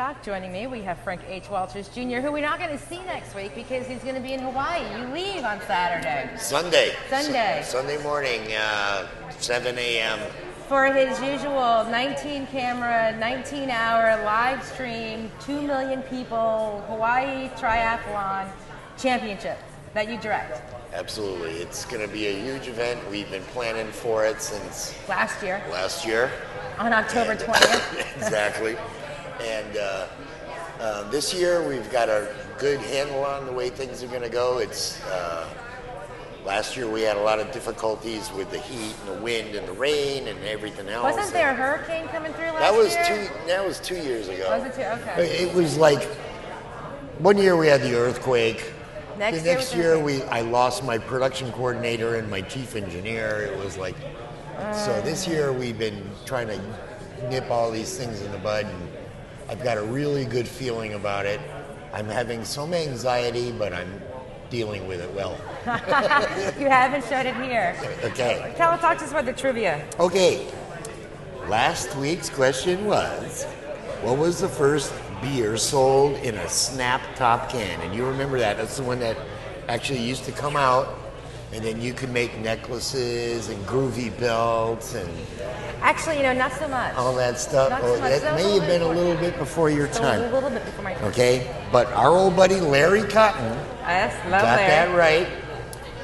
Talk. Joining me, we have Frank H. Walters Jr., who we're not going to see next week because he's going to be in Hawaii. You leave on Saturday. Sunday. Sunday. Sunday morning, 7 a.m. For his usual 19-camera, 19-hour live stream, 2 million people, Hawaii Triathlon Championship that you direct. Absolutely. It's going to be a huge event. We've been planning for it since last year. On October 20th. Exactly. And this year we've got a good handle on the way things are going to go. It's last year we had a lot of difficulties with the heat and the wind and the rain and everything else. Wasn't there a hurricane coming through last year? That was 2 years ago. Was it 2? Okay. It was like, one year we had the earthquake. Next the next year I lost my production coordinator and my chief engineer. It was like, so this year we've been trying to nip all these things in the bud, and I've got a really good feeling about it. I'm having some anxiety, but I'm dealing with it well. You haven't showed it here. Okay. Talk to us about the trivia. Okay. Last week's question was, what was the first beer sold in a snap top can? And you remember that. That's the one that actually used to come out, and then you could make necklaces and groovy belts and actually, not so much. All that stuff. That may have been a little bit before your time. A little bit before my time. Okay, but our old buddy Larry Cotton got that right.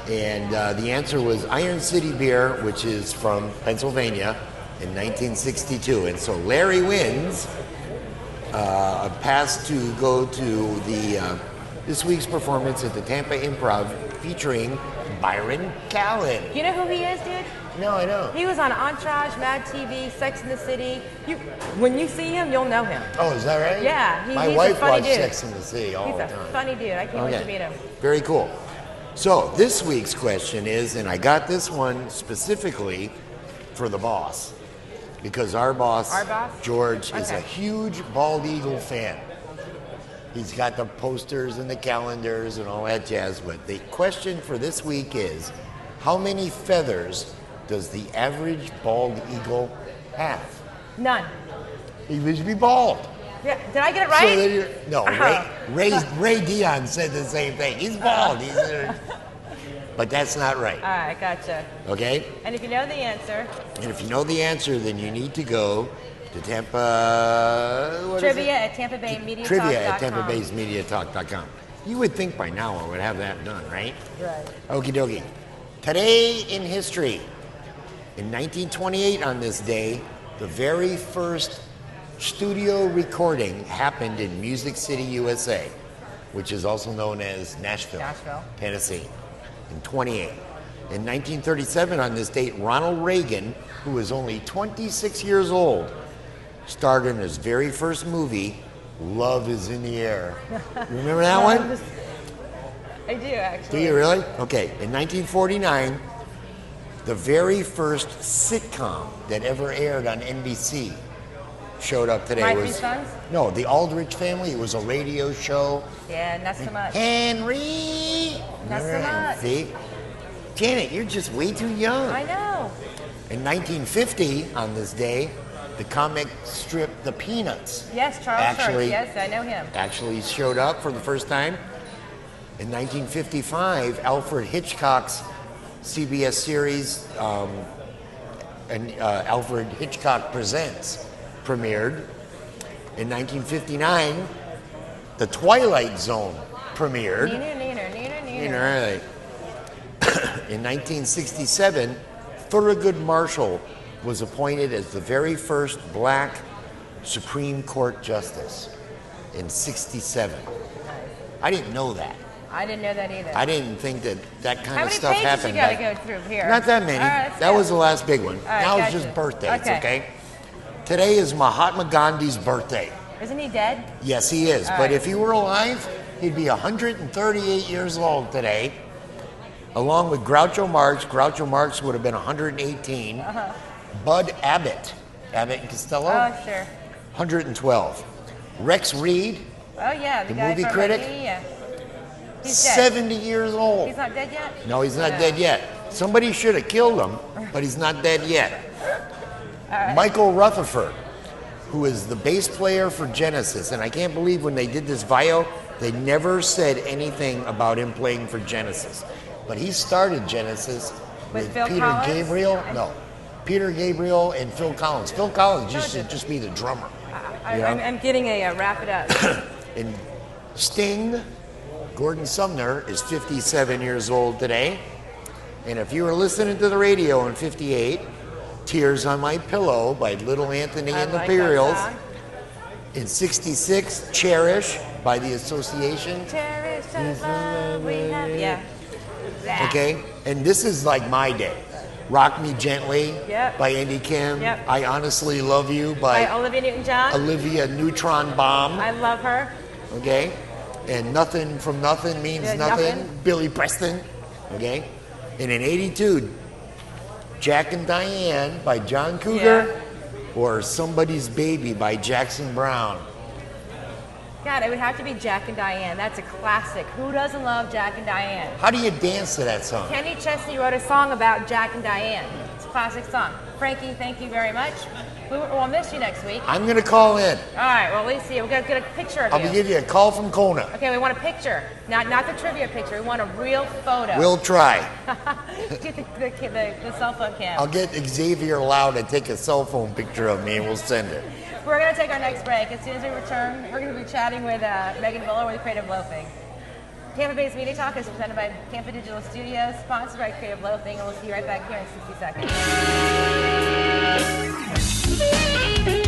And the answer was Iron City Beer, which is from Pennsylvania in 1962. And so Larry wins a pass to go to the this week's performance at the Tampa Improv featuring Byron Callen. You know who he is, dude? No, I don't. He was on Entourage, Mad TV, Sex and the City. When you see him, you'll know him. Oh, is that right? Yeah, my he's wife a funny watched dude. Sex and the City all the time. He's a funny dude. I can't wait to meet him. Very cool. So this week's question is, and I got this one specifically for the boss, because our boss? George, is a huge Bald Eagle fan. He's got the posters and the calendars and all that jazz. But the question for this week is, how many feathers does the average bald eagle have? None. He used to be bald. Yeah. Did I get it right? So no, Ray Dion said the same thing. He's bald. But that's not right. All right, gotcha. Okay? And if you know the answer. And if you know the answer, then you need to go to Tampa. Trivia at TampaBayMediaTalk.com. Trivia at TampaBayMediaTalk.com. You would think by now I would have that done, right? Right. Okie dokie. Today in history. In 1928, on this day, the very first studio recording happened in Music City, USA, which is also known as Nashville, Tennessee, in 28. In 1937, on this date, Ronald Reagan, who was only 26 years old, starred in his very first movie, Love is in the Air. You remember that one? I do, actually. Do you really? Okay. In 1949, the very first sitcom that ever aired on NBC showed up today. My Three Sons? No, The Aldrich Family. It was a radio show. Yeah, not so much. Henry! Not so much. See? Janet, you're just way too young. I know. In 1950, on this day, the comic strip The Peanuts. Yes, Charles Schulz. Yes, I know him. Actually showed up for the first time. In 1955, Alfred Hitchcock's CBS series, Alfred Hitchcock Presents, premiered. In 1959, The Twilight Zone premiered. Neener. In 1967, Thurgood Marshall was appointed as the very first black Supreme Court Justice in 67. I didn't know that. I didn't know that either. I didn't think that kind of stuff happened. How many pages you got to go through here? Not that many. That was the last big one. Right, now it's just birthdays, okay? Today is Mahatma Gandhi's birthday. Isn't he dead? Yes, he is. But if he were alive, he'd be 138 years old today, along with Groucho Marx. Groucho Marx would have been 118. Bud Abbott and Costello. Oh, sure. 112. Rex Reed. Oh, yeah. The movie critic. Yeah. He's 70 years old. He's not dead yet? No, he's not dead yet. Somebody should have killed him, but he's not dead yet. Michael Rutherford. who is the bass player for Genesis. And I can't believe when they did this bio, they never said anything about him playing for Genesis. But he started Genesis with Phil Peter Collins? Gabriel. No, Peter Gabriel and Phil Collins. Phil Collins used to just be the drummer. I'm getting a wrap it up. And Sting, Gordon Sumner, is 57 years old today. And if you were listening to the radio in 58, Tears on My Pillow by Little Anthony and the Imperials. In 66, Cherish by The Association. Cherish the love we have. Yeah. That. Okay, and this is like my day. Rock Me Gently Yep. by Andy Kim. Yep. I Honestly Love You by Olivia Newton-John. Olivia Neutron Bomb. I love her. Okay, and Nothing from Nothing Means Yeah, nothing. Nothing. Billy Preston. Okay, and in 82, Jack and Diane by John Cougar, or Somebody's Baby by Jackson Browne. God, it would have to be Jack and Diane. That's a classic. Who doesn't love Jack and Diane? How do you dance to that song? Kenny Chesney wrote a song about Jack and Diane. It's a classic song. Frankie, thank you very much. We'll miss you next week. I'm gonna call in. All right, well, let's see. We're going to get a picture of I'll you. give you a call from Kona. Okay, we want a picture. Not the trivia picture. We want a real photo. We'll try. Get the cell phone cam. I'll get Xavier Lau to take a cell phone picture of me and we'll send it. We're going to take our next break. As soon as we return, we're going to be chatting with Megan Buller with Creative Loafing. Tampa-based Media Talk is presented by Tampa Digital Studios, sponsored by Creative Loafing, and we'll see you right back here in 60 seconds.